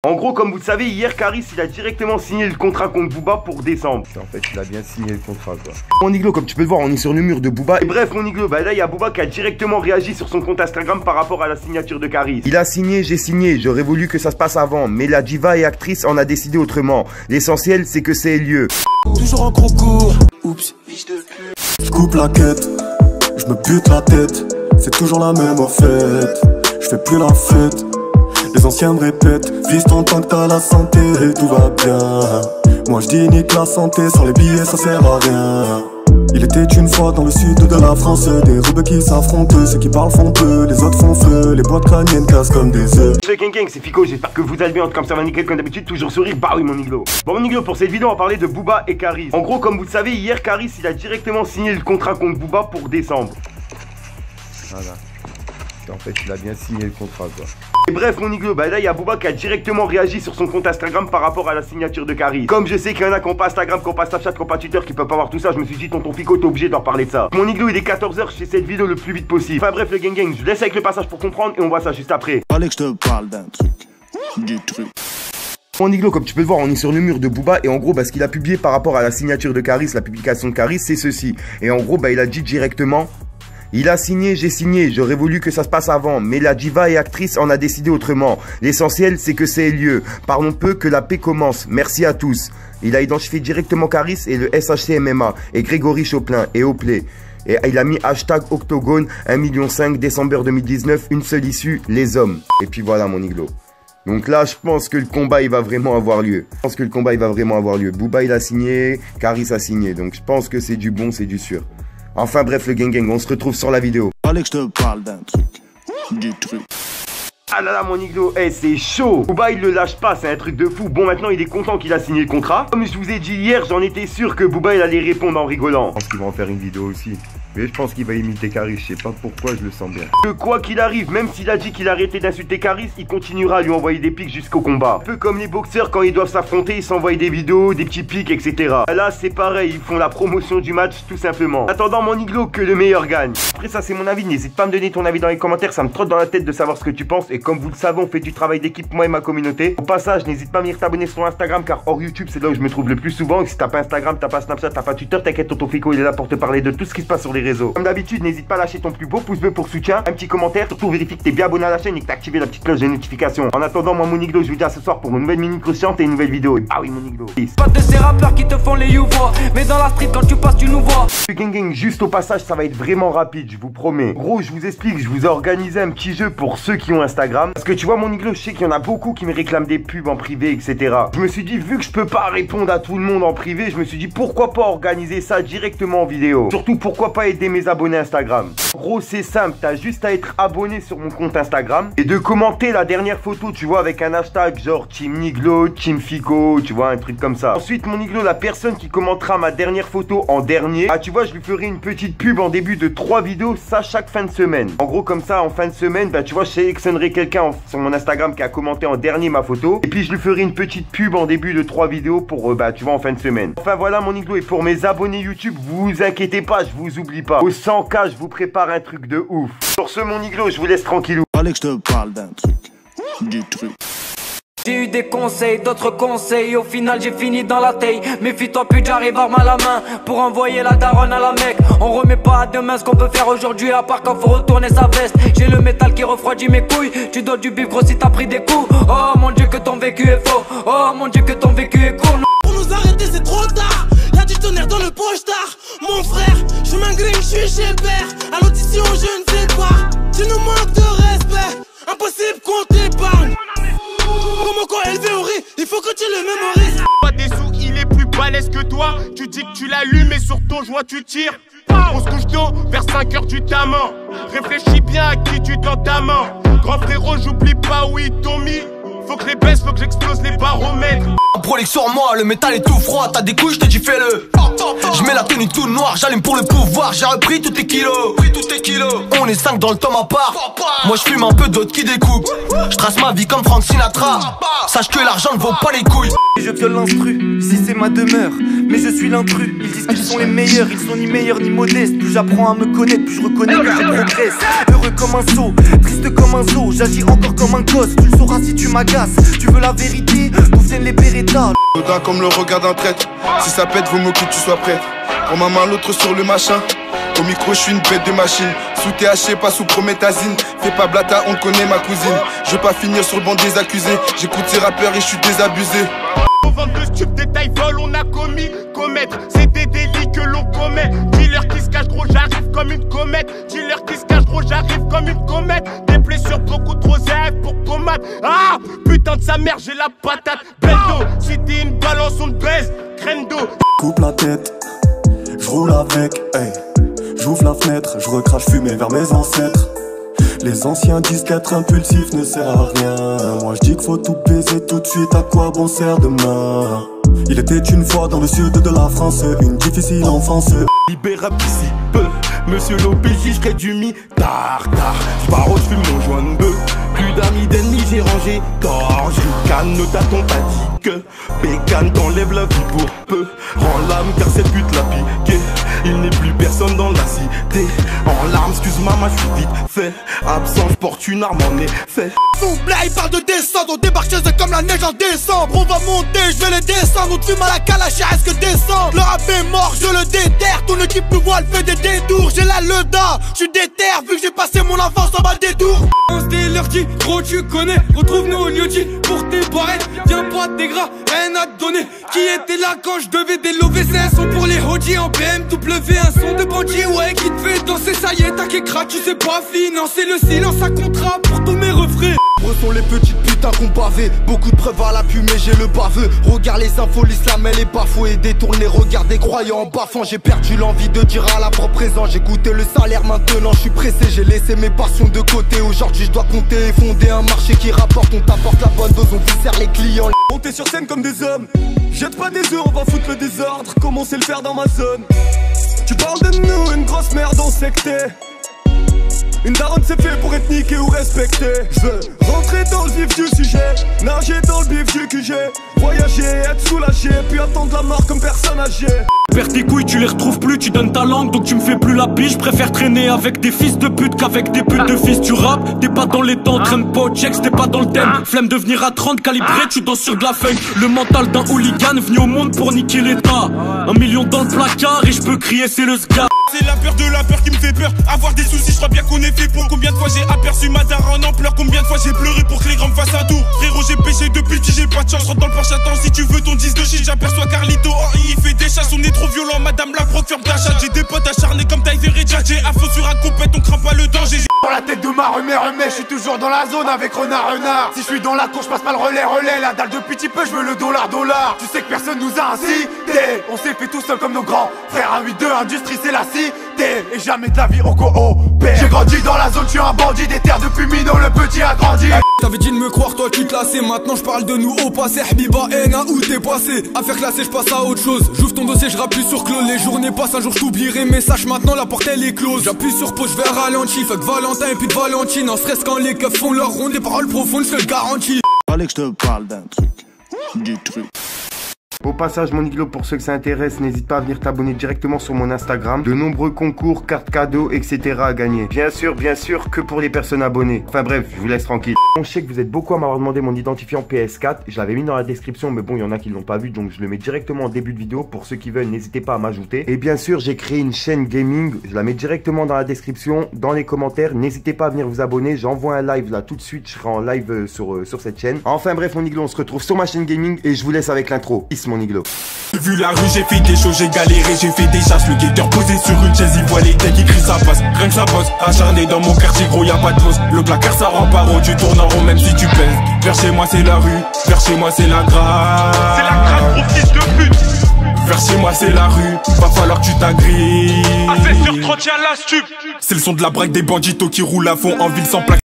En gros, comme vous le savez, hier, Caris, il a directement signé le contrat contre Booba pour décembre. En fait, il a bien signé le contrat, quoi. Mon Iglo, comme tu peux le voir, on est sur le mur de Booba. Et bref, mon Iglo, bah là, il y a Booba qui a directement réagi sur son compte Instagram par rapport à la signature de Caris. Il a signé, j'ai signé, j'aurais voulu que ça se passe avant, mais la diva et actrice en a décidé autrement. L'essentiel, c'est que c'est lieu. Toujours en gros cours, oups, fiche de pute. Je coupe la quête, je me bute la tête. C'est toujours la même en fait, je fais plus la fête. Les anciens me répètent, vise ton temps que t'as la santé et tout va bien. Moi je dis nique la santé, sans les billets ça sert à rien. Il était une fois dans le sud de la France, des rebeux qui s'affrontent, ceux qui parlent font peu, les autres font feu, les boîtes crâniennes cassent comme des œufs. Salut gang, c'est Fico, j'espère que vous allez bien, comme ça va nickel comme d'habitude, toujours sourire, bah oui mon Iglo. Bon mon Iglo, pour cette vidéo on va parler de Booba et Caris. En gros, comme vous le savez, hier Caris il a directement signé le contrat contre Booba pour décembre. Voilà. En fait, il a bien signé le contrat, quoi. Et bref mon Iglo, bah là il y a Booba qui a directement réagi sur son compte Instagram par rapport à la signature de Caris. Comme je sais qu'il y en a qui n'ont pas Instagram, qui n'ont pas Snapchat, qui n'ont pas Twitter, qui peuvent pas voir tout ça, je me suis dit tonton Fico t'es obligé d'en parler de ça. Mon Iglo il est 14h, je fais cette vidéo le plus vite possible. Enfin bref le gang, je vous laisse avec le passage pour comprendre et on voit ça juste après. Fallait que je te parle d'un truc, du truc. Mon Iglo, comme tu peux le voir, on est sur le mur de Booba et en gros, bah, ce qu'il a publié par rapport à la signature de Caris, la publication de Caris, c'est ceci. Et en gros, bah, il a dit directement... Il a signé, j'ai signé, j'aurais voulu que ça se passe avant, mais la diva et actrice en a décidé autrement. L'essentiel, c'est que c'est lieu. Parlons peu, que la paix commence. Merci à tous. Il a identifié directement Caris et le SHC MMA, et Grégory Choplin, et Oplay. Et il a mis hashtag Octogone, 1,5 million, décembre 2019, une seule issue, les hommes. Et puis voilà mon Iglo. Donc là, je pense que le combat, il va vraiment avoir lieu. Booba, il a signé, Caris a signé. Donc je pense que c'est du bon, c'est du sûr. Enfin bref le gang, on se retrouve sur la vidéo. Fallait que je te parle d'un truc, du truc. Ah là là mon Iglo, c'est chaud. Booba il le lâche pas, c'est un truc de fou. Bon maintenant il est content qu'il a signé le contrat. Comme je vous ai dit hier, j'en étais sûr que Booba il allait répondre en rigolant. Je pense qu'il va en faire une vidéo aussi. Mais je pense qu'il va imiter Caris, je sais pas pourquoi, je le sens bien. Que quoi qu'il arrive, même s'il a dit qu'il arrêtait d'insulter Caris, il continuera à lui envoyer des pics jusqu'au combat. Un peu comme les boxeurs quand ils doivent s'affronter, ils s'envoient des vidéos, des petits pics, etc. Là c'est pareil, ils font la promotion du match tout simplement. Attendant mon Iglo, que le meilleur gagne. Après ça c'est mon avis, n'hésite pas à me donner ton avis dans les commentaires, ça me trotte dans la tête de savoir ce que tu penses. Et comme vous le savez, on fait du travail d'équipe, moi et ma communauté. Au passage, n'hésite pas à venir t'abonner sur Instagram, car hors YouTube c'est là où je me trouve le plus souvent. Et si t'as pas Instagram, t'as pas Snapchat, t'as pas Twitter, t'inquiète, tonton Fico il est là pour te parler de tout ce qui se passe sur les réseaux. Comme d'habitude, n'hésite pas à lâcher ton plus beau pouce bleu pour soutien, un petit commentaire, surtout vérifie que t'es bien abonné à la chaîne et que t'as activé la petite cloche de notification. En attendant, moi mon Iglo, je vous dis à ce soir pour une nouvelle mini croustillante et une nouvelle vidéo. Ah oui mon Iglo. Peace. Pas de ces rappeurs qui te font les youvois, mais dans la street quand tu passes tu nous vois. Gang, juste au passage, ça va être vraiment rapide, je vous promets. Gros, je vous explique, je vous ai organisé un petit jeu pour ceux qui ont Instagram. Parce que tu vois mon Iglo, je sais qu'il y en a beaucoup qui me réclament des pubs en privé, etc. Je me suis dit, vu que je peux pas répondre à tout le monde en privé, je me suis dit pourquoi pas organiser ça directement en vidéo. Surtout pourquoi pas aider mes abonnés Instagram. Gros, c'est simple, t'as juste à être abonné sur mon compte Instagram et de commenter la dernière photo, tu vois, avec un hashtag genre Team Iglo, Team Fico, tu vois, un truc comme ça. Ensuite mon Iglo, la personne qui commentera ma dernière photo en dernier, ah tu vois, je lui ferai une petite pub en début de 3 vidéos, ça chaque fin de semaine. En gros comme ça, en fin de semaine, bah tu vois, je sélectionnerai quelqu'un sur mon Instagram qui a commenté en dernier ma photo. Et puis je lui ferai une petite pub en début de 3 vidéos pour, bah tu vois, en fin de semaine. Enfin voilà mon Iglo, et pour mes abonnés YouTube, vous inquiétez pas, je vous oublie pas. Au 100K, je vous prépare un truc de ouf. Sur ce mon Iglo, je vous laisse tranquillou. Fallait que je te parle d'un truc, du truc. J'ai eu des conseils, d'autres conseils, au final j'ai fini dans la taille. Méfie-toi plus, j'arrive arme à la main pour envoyer la daronne à la Mecque. On remet pas à demain ce qu'on peut faire aujourd'hui, à part quand faut retourner sa veste. J'ai le métal qui refroidit mes couilles, tu dois du bif gros si t'as pris des coups. Oh mon Dieu que ton vécu est faux, oh mon Dieu que ton vécu est court. Pour nous arrêter c'est trop tard, y'a du tonnerre dans le pochetard. Mon frère, je m'ingrime, je suis chez Père. À l'audition je ne sais pas, tu nous manques de respect. Impossible qu'on t'épargne. Comment quand élevé au riz, il faut que tu le mémorises. Pas des sous, il est plus balèze que toi. Tu dis que tu l'allumes et sur ton joint tu tires. On se couche tôt, vers 5h du taman. Réfléchis bien à qui tu tends ta main. Grand frérot, j'oublie pas où ils t'ont mis. Faut que je les baisse, faut que j'explose les baromètres. Prolique sur moi, le métal est tout froid. T'as des couilles, je te dis fais-le. Je mets la tenue tout noire, j'allume pour le pouvoir. J'ai repris tous tes kilos. On est 5 dans le tome à part. Moi je fume un peu d'autres qui découpent. Je trace ma vie comme Frank Sinatra. Sache que l'argent ne vaut pas les couilles. Je viole l'instru, si c'est ma demeure. mais je suis l'intrus. Ils disent qu'ils sont les meilleurs, ils sont ni meilleurs ni modestes. Plus j'apprends à me connaître, plus je reconnais que je progresse. Heureux comme un sot, triste comme un zoo, j'agis encore comme un gosse. Tu le sauras si tu m'agaces. Tu veux la vérité, d'où viennent les Beretta? Comme le regard d'un traître. Si ça pète, vaut mieux que tu sois prête. Prends ma main, l'autre sur le machin. Au micro, je suis une bête de machine. Sous THC, pas sous prométhazine. Fais pas blata, on connaît ma cousine. Je veux pas finir sur le banc des accusés. J'écoute ces rappeurs et je suis désabusé. Au 22 stupes, détail vol, on a commis, commettre. C'est des délits que l'on commet. Dealer qui se cache, gros, j'arrive comme une comète. Dealer qui se cache, gros, j'arrive comme une comète. Des blessures beaucoup trop zèbres pour pommade. Ah, putain de sa mère, j'ai la patate. Bendo, si t'es une balance, on te baise. Crendo. Coupe la tête, je roule avec, hey. J'ouvre la fenêtre, je recrache fumée vers mes ancêtres. Les anciens disent qu'être impulsif ne sert à rien. Moi je dis qu'il faut tout baiser tout de suite, à quoi bon sert demain? Il était une fois dans le sud de la France, une difficile enfance. Libérable d'ici peu, monsieur l'OPJ, je crée du mi-tard. J'pars je fume mon joint de bœuf. Plus d'amis d'ennemis, j'ai rangé tort. J'ricane, ne t'attends pas dit que Pécane t'enlève la vie pour peu. Rends l'âme car cette pute l'a piqué. Il n'est plus personne dans la cité. En larmes, excuse maman, je suis vite fait. Absent, je porte une arme en effet. Souple, il parle de descendre, on débarque chez eux comme la neige en décembre. On va monter, je vais les descendre, on te fume à la calache, est-ce que descendre? Le rap est mort, je le déterre, ton équipe nous voit, elle fait des détours. J'ai la leda, je suis déter, vu que j'ai passé mon enfance en bas des tours. On se dit, gros tu connais, retrouve-nous au lieu dit pour tes barrettes. Viens pas tes gras, rien à te donner. Qui était là quand je devais des l'OVC? Un son pour les hodgies en BMW, un son de bandit, ouais, qui te fait danser, ça y est, t'as qu'écra, tu sais pas financer le silence à contrat pour tous mes refrains. Sont les petites putains qu'on pavé. Beaucoup de preuves à l'appui mais j'ai le baveux. Regarde les infos, l'islam elle est bafouée. Détourne les regards des croyants en baffant. J'ai perdu l'envie de dire à la propre présent. J'ai goûté le salaire maintenant, je suis pressé. J'ai laissé mes passions de côté. Aujourd'hui je dois compter et fonder un marché qui rapporte. On t'apporte la bonne dose, on viscère les clients. Monter sur scène comme des hommes. Jette pas des œufs, on va foutre le désordre. Comment c'est le faire dans ma zone? Tu parles de nous, une grosse merde on secté. Une daronne c'est fait pour être niqué ou respecté. Je veux rentrer dans le vif du sujet, nager dans le bif du QG, voyager, être soulagé, puis attendre la mort comme personne âgée. Perds tes couilles, tu les retrouves plus, tu donnes ta langue, donc tu me fais plus la biche. Je préfère traîner avec des fils de pute qu'avec des putes de fils. Tu rappes, t'es pas dans les temps, traîne pas au checks, t'es pas dans le thème. Flemme de venir à 30 calibré, tu danses sur de la funk. Le mental d'un hooligan venu au monde pour niquer l'état. 1 million dans le placard et je peux crier c'est le scar. C'est la peur qui me fait peur. Avoir des soucis, je crois bien qu'on est fait pour. Combien de fois j'ai aperçu ma daronne en pleurs? Combien de fois j'ai pleuré pour que les grands me fassent un tour? Frérot, j'ai péché depuis petit, j'ai pas de chance. Rentre dans le Porsche, attends, si tu veux ton 10 de shit. J'aperçois Carlito, oh, il fait des chasses. On est trop violent, madame la fraude, ferme ta chatte. J'ai des potes acharnés comme Tyver et Jack. J'ai afro sur un compète, on craint pas le danger. Dans la tête de ma remets, je suis toujours dans la zone avec renard. Si je suis dans la cour, je passe pas le relais. La dalle de petit peu, je veux le dollar. Tu sais que personne nous a incité. On s'est fait tout seul comme nos grands frères. Un 8-2, industrie, c'est la cité. Et jamais de la vie au coopère. J'ai grandi dans la zone, je suis un bandit. Des terres depuis minot, le petit a grandi. T'avais dit de me croire, toi tu te lassais. Maintenant je parle de nous au passé. Habiba, Ena, où t'es passé? Affaire classée, je passe à autre chose. J'ouvre ton dossier, je rappuie sur clos. Les journées passent, un jour je t'oublierai. Mais sache maintenant, la porte elle est close. J'appuie sur pause, je vais ralenti. Fuck Valentin et puis de Valentine. En stress quand les keufs font leur ronde. Des paroles profondes, je te le garantis. Fallait que je te parle d'un truc. Du truc. Au passage, mon iglo, pour ceux que ça intéresse, n'hésite pas à venir t'abonner directement sur mon Instagram. De nombreux concours, cartes cadeaux, etc. à gagner. Bien sûr, que pour les personnes abonnées. Enfin bref, je vous laisse tranquille. Je sais que vous êtes beaucoup à m'avoir demandé mon identifiant PS4. Je l'avais mis dans la description, mais bon, il y en a qui l'ont pas vu, donc je le mets directement en début de vidéo. Pour ceux qui veulent, n'hésitez pas à m'ajouter. Et bien sûr, j'ai créé une chaîne gaming. Je la mets directement dans la description, dans les commentaires. N'hésitez pas à venir vous abonner. J'envoie un live là tout de suite. Je serai en live sur cette chaîne. Enfin bref, mon iglo, on se retrouve sur ma chaîne gaming et je vous laisse avec l'intro. Mon iglo. J'ai vu la rue, j'ai fait des choses, j'ai galéré, j'ai fait des chasses. Le guetteur posé sur une chaise, il voit les têtes, il crie ça passe. Rien que ça bosse, acharné dans mon quartier, gros y'a pas de pause. Le placard ça rend pas rond, tu tournes en rond même si tu pèses. Vers chez moi c'est la rue, vers chez moi c'est la grâce. C'est la grâce, gros fils de pute. Vers chez moi c'est la rue, va falloir que tu t'agrives. Assez sur 30 y'a la stup. C'est le son de la braque des banditos qui roulent à fond en ville sans plaque.